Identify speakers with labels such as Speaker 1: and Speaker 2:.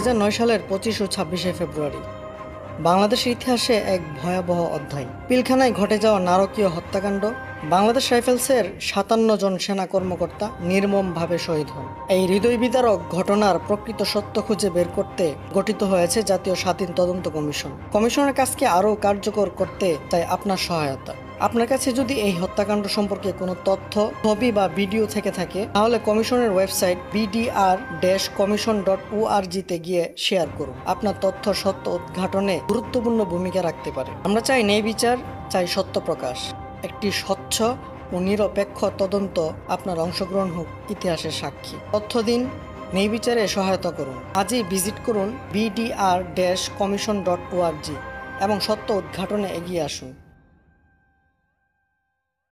Speaker 1: 2009 সালের 25 ও 26শে ফেব্রুয়ারি বাংলাদেশের ইতিহাসে এক ভয়াবহ অধ্যায়। পিলখানায় ঘটে যাওয়া নারকীয় হত্যাকাণ্ড। বাংলাদেশ রাইফেলসের 57 জন সেনা কর্মকর্তা নির্মমভাবে শহীদ হন। এই হৃদয় বিদারক ঘটনার প্রকৃত সত্য খুঁজে বের করতে গঠিত হয়েছে জাতীয় স্বাধীন তদন্ত কমিশন। কমিশনের কাজকে আরও কার্যকর করতে চাই আপনার সহায়তা। আপনার কাছে যদি এই হত্যাকাণ্ড সম্পর্কে কোনো তথ্য, ছবি বা ভিডিও থেকে থাকে তাহলে কমিশনের ওয়েবসাইট bdr-commission.org তে গিয়ে শেয়ার করুন। আপনার তথ্য সত্য উদ্ঘাটনে গুরুত্বপূর্ণ ভূমিকা রাখতে পারে। আমরা চাই ন্যায় বিচার, চাই সত্য প্রকাশ। একটি স্বচ্ছ ও নিরপেক্ষ তদন্ত আপনার অংশগ্রহণ হোক ইতিহাসের সাক্ষী। তথ্য দিন, ন্যায় বিচারে সহায়তা করুন। আজই ভিজিট করুন bdr-commission.org এবং সত্য উদ্ঘাটনে এগিয়ে আসুন।